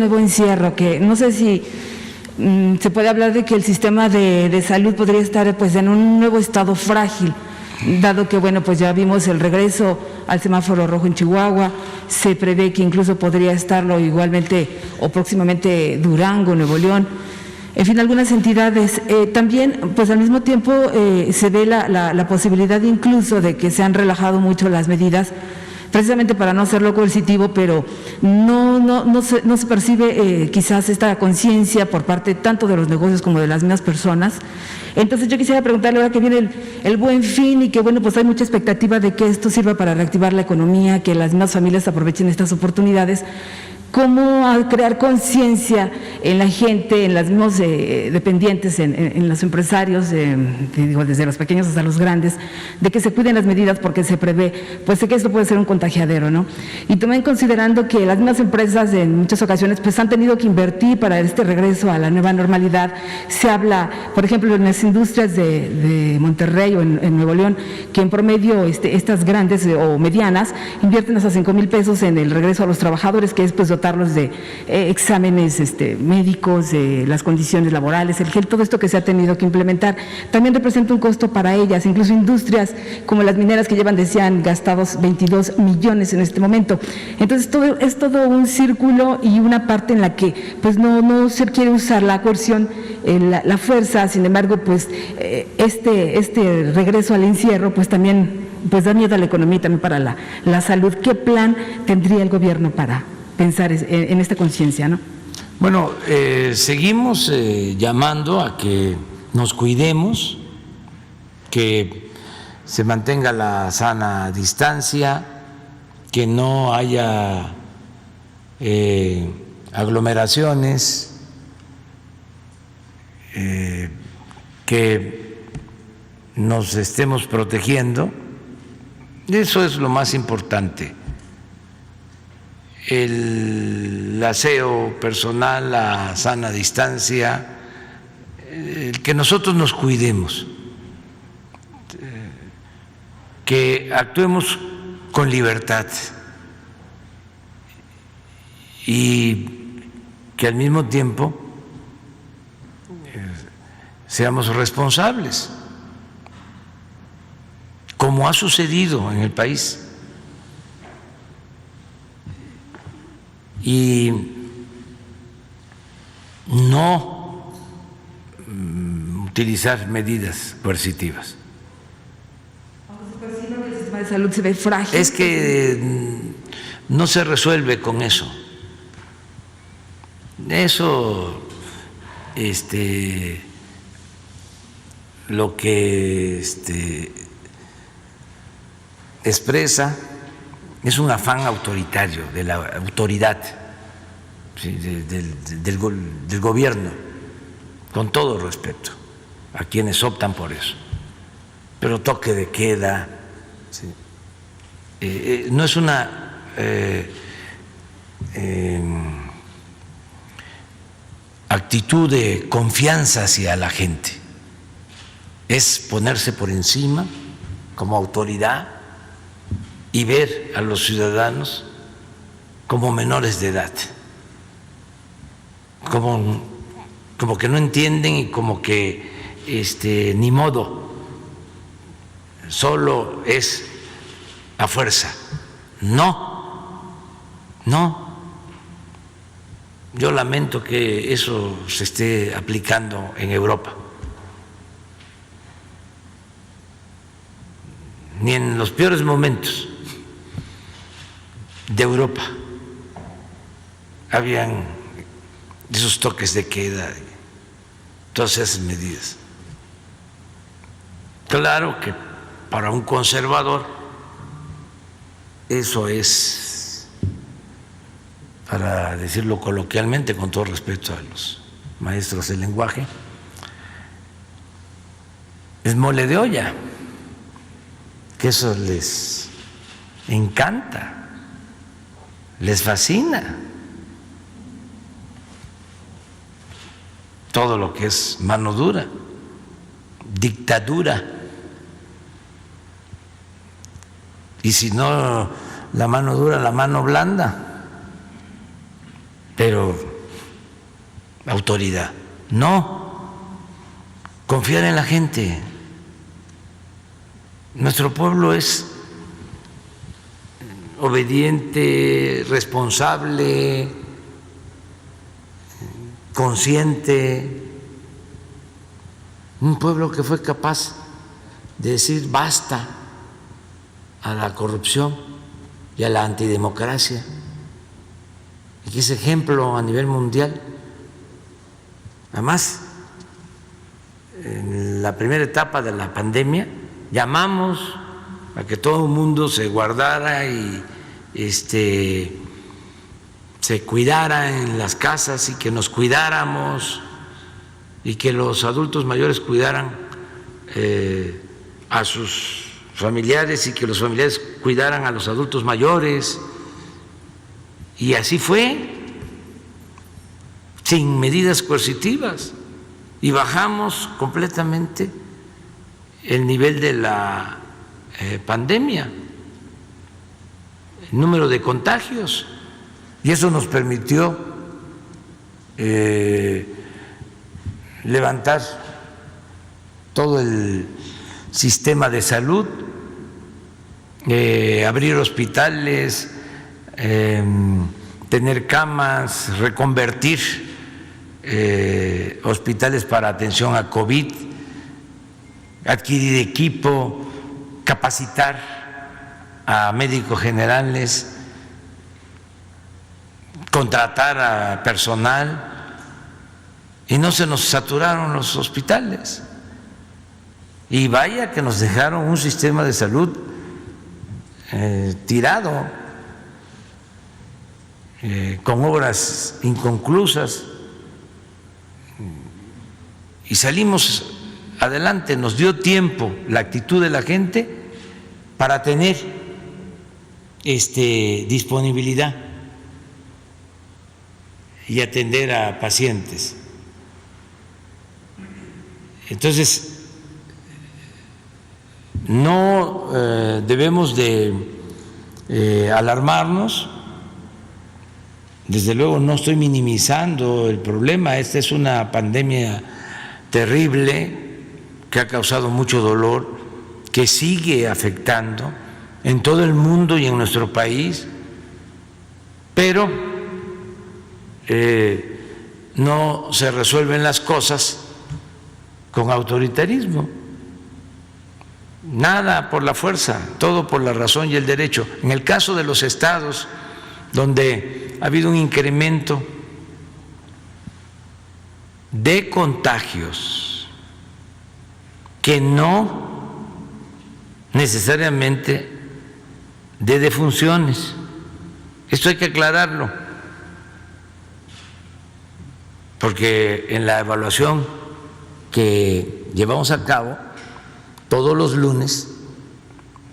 nuevo encierro, que no sé si se puede hablar de que el sistema de salud podría estar pues en un nuevo estado frágil, dado que bueno, pues ya vimos el regreso al semáforo rojo en Chihuahua, se prevé que incluso podría estarlo igualmente o próximamente Durango, Nuevo León, en fin, algunas entidades. También, pues al mismo tiempo se ve la posibilidad incluso de que se han relajado mucho las medidas, precisamente para no hacerlo coercitivo, pero no se percibe quizás esta conciencia por parte tanto de los negocios como de las mismas personas. Entonces yo quisiera preguntarle, ahora que viene el Buen Fin y que bueno, pues hay mucha expectativa de que esto sirva para reactivar la economía, que las mismas familias aprovechen estas oportunidades, cómo crear conciencia en la gente, en los mismos dependientes, en los empresarios, digo, desde los pequeños hasta los grandes, de que se cuiden las medidas porque se prevé, pues sé que esto puede ser un contagiadero, ¿no? Y también considerando que las mismas empresas en muchas ocasiones pues han tenido que invertir para este regreso a la nueva normalidad. Se habla, por ejemplo, en las industrias de Monterrey o en Nuevo León, que en promedio estas grandes o medianas invierten hasta 5,000 pesos en el regreso a los trabajadores, que es pues dotarlos de exámenes médicos, las condiciones laborales, el gel, todo esto que se ha tenido que implementar, también representa un costo para ellas, incluso industrias como las mineras que llevan, decían, gastados 22 millones en este momento. Entonces es todo un círculo y una parte en la que pues no se quiere usar la coerción, la fuerza. Sin embargo, pues este regreso al encierro pues también pues da miedo a la economía y también para la salud. ¿Qué plan tendría el gobierno para pensar en esta conciencia, no? Bueno, seguimos llamando a que nos cuidemos, que se mantenga la sana distancia, que no haya aglomeraciones, que nos estemos protegiendo. Eso es lo más importante. El aseo personal, la sana distancia, que nosotros nos cuidemos, que actuemos con libertad y que al mismo tiempo seamos responsables, como ha sucedido en el país. Y no utilizar medidas coercitivas. El sistema de salud se ve frágil. Es que no se resuelve con eso. Eso, lo que expresa es un afán autoritario de la autoridad, ¿sí? del gobierno, con todo respeto a quienes optan por eso. Pero toque de queda, ¿sí? No es una actitud de confianza hacia la gente, es ponerse por encima como autoridad y ver a los ciudadanos como menores de edad, como que no entienden y como que ni modo, solo es a fuerza. No, yo lamento que eso se esté aplicando en Europa. Ni en los peores momentos de Europa habían esos toques de queda, todas esas medidas. Claro que para un conservador eso es, para decirlo coloquialmente, con todo respeto a los maestros del lenguaje, es mole de olla, que eso les encanta, les fascina. Todo lo que es mano dura, dictadura. Y si no la mano dura, la mano blanda. Pero autoridad. No, confiar en la gente. Nuestro pueblo es obediente, responsable, consciente, un pueblo que fue capaz de decir basta a la corrupción y a la antidemocracia, y que es ejemplo a nivel mundial. Además, en la primera etapa de la pandemia llamamos a que todo el mundo se guardara y se cuidara en las casas y que nos cuidáramos y que los adultos mayores cuidaran a sus familiares y que los familiares cuidaran a los adultos mayores. Y así fue, sin medidas coercitivas, y bajamos completamente el nivel de la pandemia, el número de contagios, y eso nos permitió levantar todo el sistema de salud, abrir hospitales, tener camas, reconvertir hospitales para atención a COVID, adquirir equipo, capacitar a médicos generales, contratar a personal, y no se nos saturaron los hospitales. Y vaya que nos dejaron un sistema de salud tirado, con obras inconclusas, y salimos adelante. Nos dio tiempo la actitud de la gente para tener disponibilidad y atender a pacientes. Entonces, no debemos de alarmarnos. Desde luego no estoy minimizando el problema. Esta es una pandemia terrible que ha causado mucho dolor, que sigue afectando en todo el mundo y en nuestro país, pero no se resuelven las cosas con autoritarismo. Nada por la fuerza, todo por la razón y el derecho. En el caso de los estados donde ha habido un incremento de contagios que no necesariamente de defunciones, esto hay que aclararlo, porque en la evaluación que llevamos a cabo todos los lunes,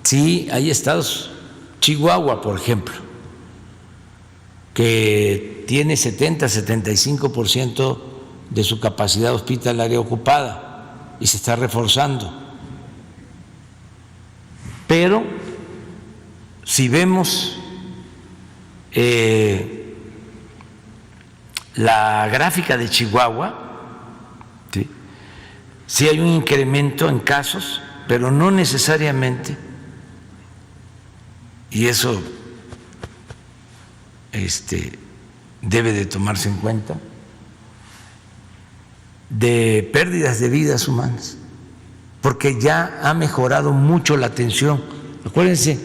sí hay estados, Chihuahua, por ejemplo, que tiene 70-75% de su capacidad hospitalaria ocupada y se está reforzando. Pero si vemos la gráfica de Chihuahua, sí hay un incremento en casos, pero no necesariamente, y eso debe de tomarse en cuenta, de pérdidas de vidas humanas, porque ya ha mejorado mucho la atención. Acuérdense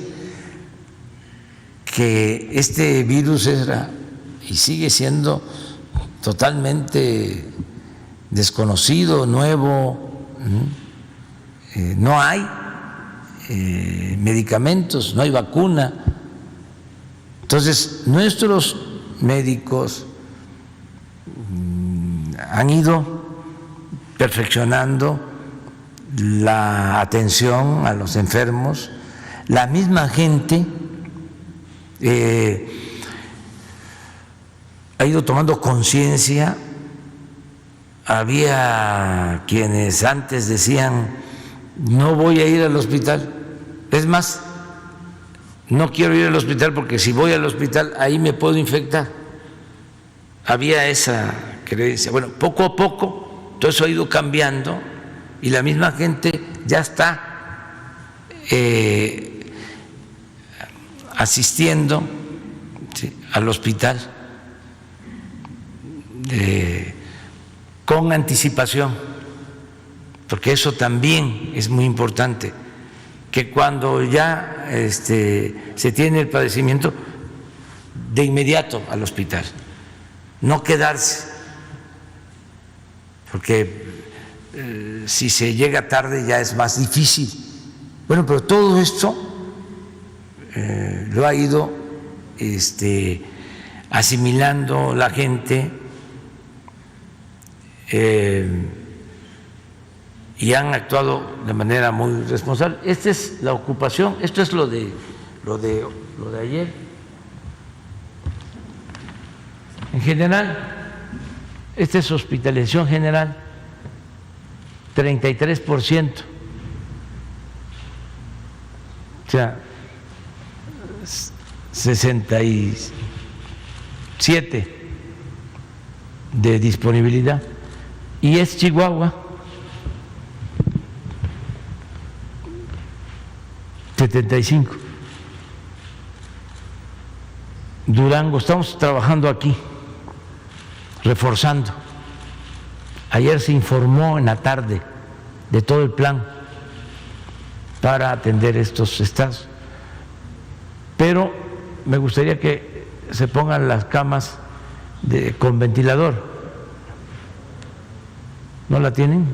que este virus era y sigue siendo totalmente desconocido, nuevo, no hay medicamentos, no hay vacuna. Entonces, nuestros médicos han ido perfeccionando la atención a los enfermos. La misma gente ha ido tomando conciencia. Había quienes antes decían: no voy a ir al hospital, es más, no quiero ir al hospital porque si voy al hospital ahí me puedo infectar. había esa creencia. Bueno, poco a poco todo eso ha ido cambiando y la misma gente ya está asistiendo, ¿sí?, al hospital con anticipación, porque eso también es muy importante, que cuando ya se tiene el padecimiento, de inmediato al hospital, no quedarse, porque si se llega tarde ya es más difícil. Bueno, pero todo esto lo ha ido asimilando la gente y han actuado de manera muy responsable. Esta es la ocupación, esto es lo de ayer. En general, esta es hospitalización general, 33%. O sea, 67 de disponibilidad. Y es Chihuahua, 75. Durango, estamos trabajando aquí, reforzando. Ayer se informó en la tarde de todo el plan para atender estos estados, pero me gustaría que se pongan las camas con ventilador. ¿No la tienen?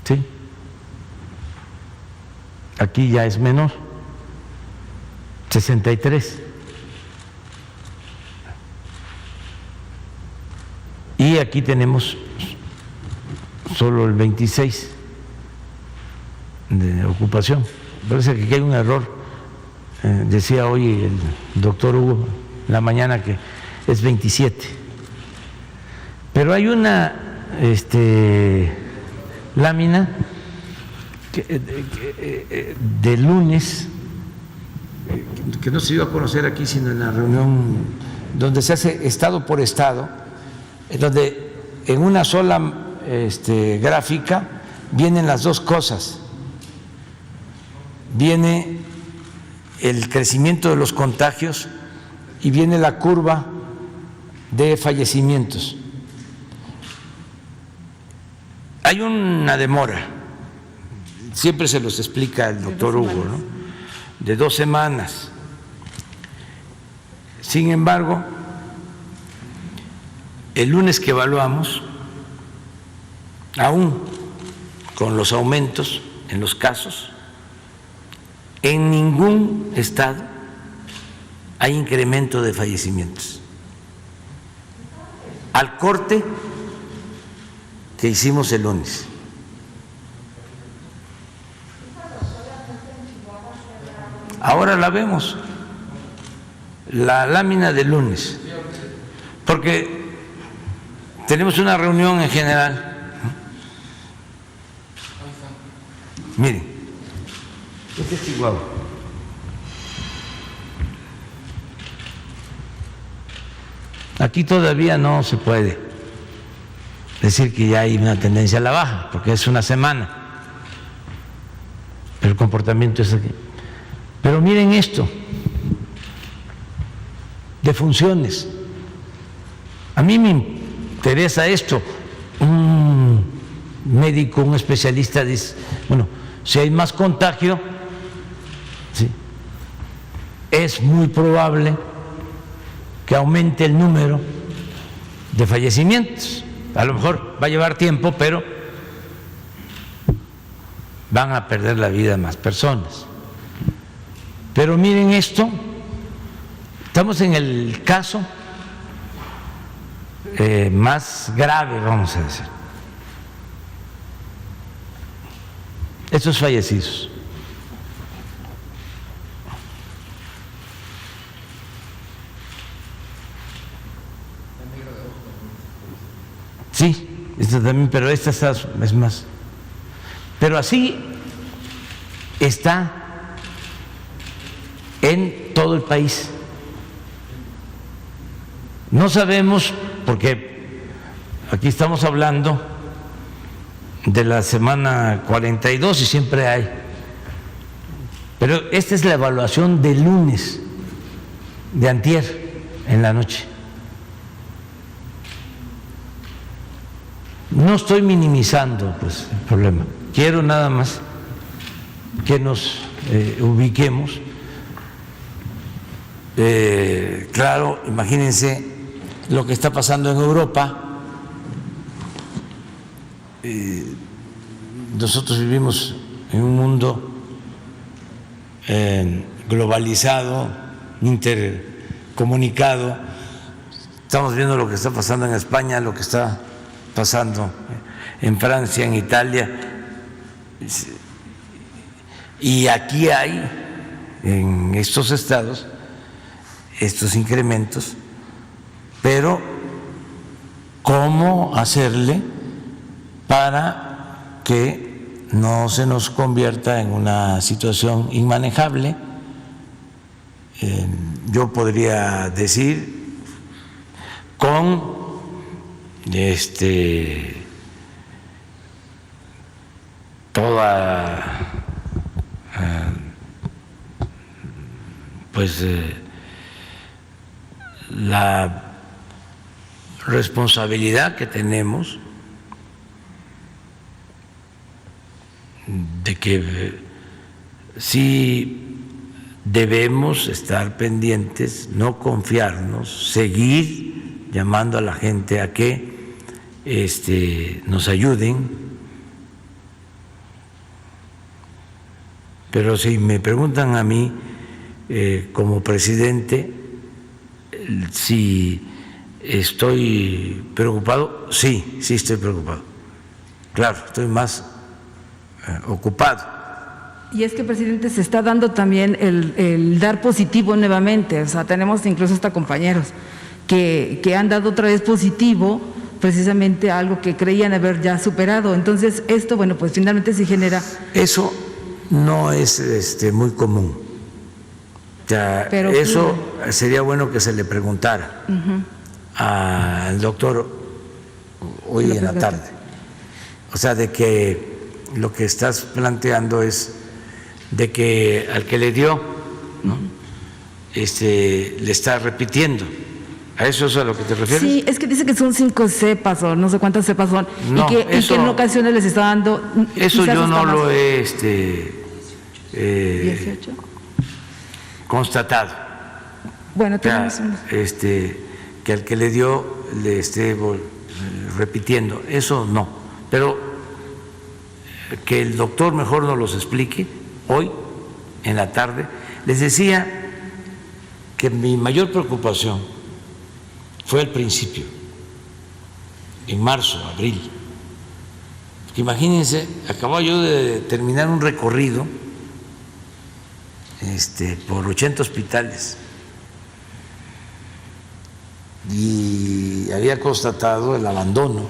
Sí. Aquí ya es menor, 63. Y aquí tenemos solo el 26 de ocupación. Parece que aquí hay un error. Decía hoy el doctor Hugo en la mañana que es 27. Pero hay una lámina de lunes que no se iba a conocer aquí, sino en la reunión donde se hace estado por estado, donde en una sola gráfica vienen las dos cosas. Viene el crecimiento de los contagios y viene la curva de fallecimientos. Hay una demora, siempre se los explica el doctor Hugo, ¿no?, de 2 semanas. Sin embargo, el lunes que evaluamos, aún con los aumentos en los casos, en ningún estado hay incremento de fallecimientos. Al corte que hicimos el lunes. Ahora la vemos, la lámina del lunes, porque tenemos una reunión en general. Miren, este es Chihuahua. Aquí todavía no se puede decir que ya hay una tendencia a la baja, porque es una semana, pero el comportamiento es aquí. Pero miren esto, de funciones. A mí me interesa esto. Un médico, un especialista dice, bueno, si hay más contagio, sí, es muy probable que aumente el número de fallecimientos. A lo mejor va a llevar tiempo, pero van a perder la vida más personas. Pero miren esto, estamos en el caso más grave, vamos a decir. Estos fallecidos. Sí, esta también, pero esta es más. Pero así está en todo el país. No sabemos, porque aquí estamos hablando de la semana 42 y siempre hay, pero esta es la evaluación del lunes, de antier, en la noche. No estoy minimizando pues el problema, quiero nada más que nos ubiquemos. Claro, imagínense lo que está pasando en Europa. Nosotros vivimos en un mundo globalizado, intercomunicado. Estamos viendo lo que está pasando en España, lo que está pasando en Francia, en Italia. Y aquí hay, en estos estados, estos incrementos, pero ¿cómo hacerle para que no se nos convierta en una situación inmanejable? Yo podría decir con toda pues la responsabilidad que tenemos de que sí debemos estar pendientes, no confiarnos, seguir llamando a la gente a que nos ayuden. Pero si me preguntan a mí como presidente si estoy preocupado, sí estoy preocupado. Claro, estoy más ocupado. Y es que, presidente, se está dando también el dar positivo nuevamente. O sea, tenemos incluso hasta compañeros que han dado otra vez positivo precisamente a algo que creían haber ya superado. Entonces, esto, bueno, pues finalmente se genera. Eso no es muy común. O sea, pero eso sería bueno que se le preguntara al doctor hoy en la tarde. O sea, de que lo que estás planteando es de que al que le dio, ¿no? Le está repitiendo. ¿A eso es a lo que te refieres? Sí, es que dice que son 5 cepas o no sé cuántas cepas son, no, y que en ocasiones les está dando. Eso yo no lo he 18 constatado. Bueno, tenemos que al que le dio le esté repitiendo, eso no, pero que el doctor mejor nos los explique hoy en la tarde. Les decía que mi mayor preocupación fue al principio, en marzo, abril. Porque imagínense, acababa yo de terminar un recorrido por 80 hospitales y había constatado el abandono.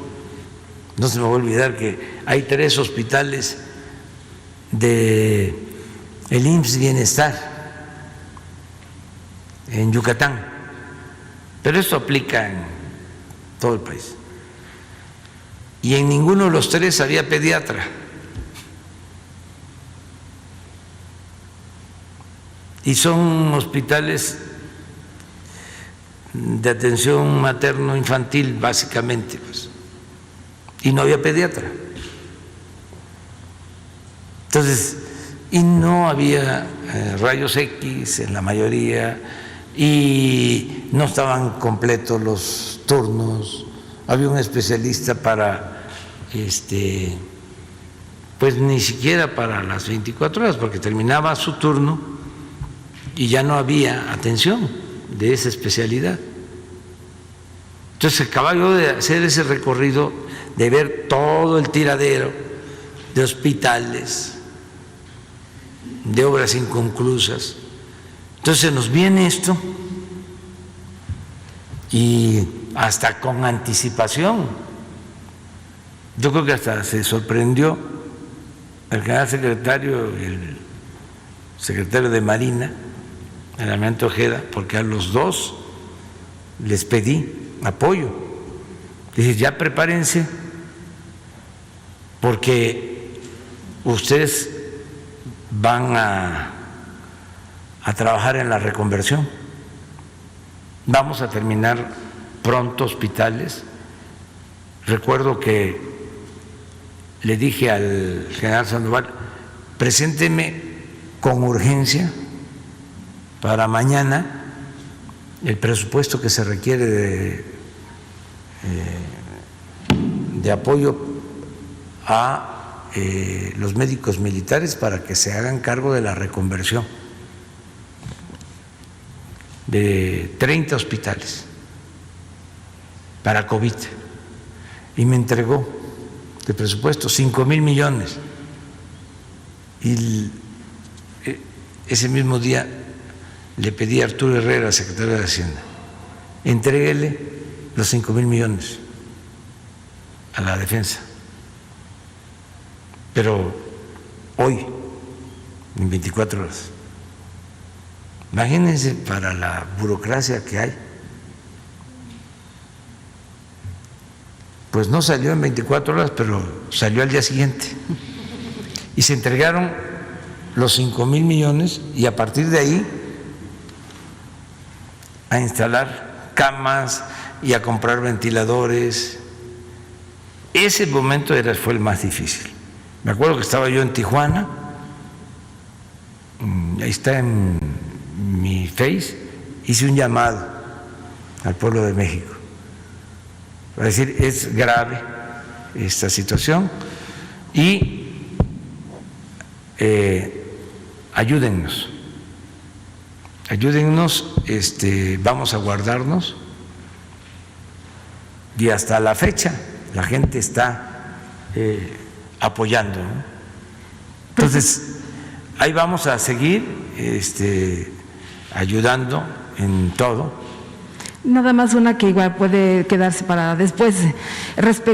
No se me va a olvidar que hay 3 hospitales de el IMSS Bienestar en Yucatán, pero esto aplica en todo el país, y en ninguno de los 3 había pediatra. Y son hospitales de atención materno-infantil, básicamente, pues, y no había pediatra. Entonces, y no había rayos X en la mayoría, y no estaban completos los turnos. Había un especialista para, pues ni siquiera para las 24 horas, porque terminaba su turno y ya no había atención de esa especialidad. Entonces acababa yo de hacer ese recorrido, de ver todo el tiradero de hospitales, de obras inconclusas. Entonces nos viene esto, y hasta con anticipación. Yo creo que hasta se sorprendió el general secretario y el secretario de Marina, el almirante Ojeda, porque a los 2 les pedí apoyo. Dije, ya prepárense, porque ustedes van a trabajar en la reconversión. Vamos a terminar pronto hospitales. Recuerdo que le dije al general Sandoval, presénteme con urgencia para mañana el presupuesto que se requiere de apoyo a los médicos militares para que se hagan cargo de la reconversión de 30 hospitales para COVID, y me entregó de presupuesto 5,000 millones, y ese mismo día le pedí a Arturo Herrera, secretario de Hacienda, entréguele los 5,000 millones a la defensa, pero hoy, en 24 horas. Imagínense para la burocracia que hay. Pues no salió en 24 horas, pero salió al día siguiente. Y se entregaron los 5,000 millones, y a partir de ahí a instalar camas y a comprar ventiladores. Ese momento fue el más difícil. Me acuerdo que estaba yo en Tijuana, ahí está en mi Face, hice un llamado al pueblo de México para decir, es grave esta situación y ayúdennos, vamos a guardarnos, y hasta la fecha la gente está apoyando, ¿no? Entonces, ahí vamos a seguir ayudando en todo. Nada más una que igual puede quedarse para después, respecto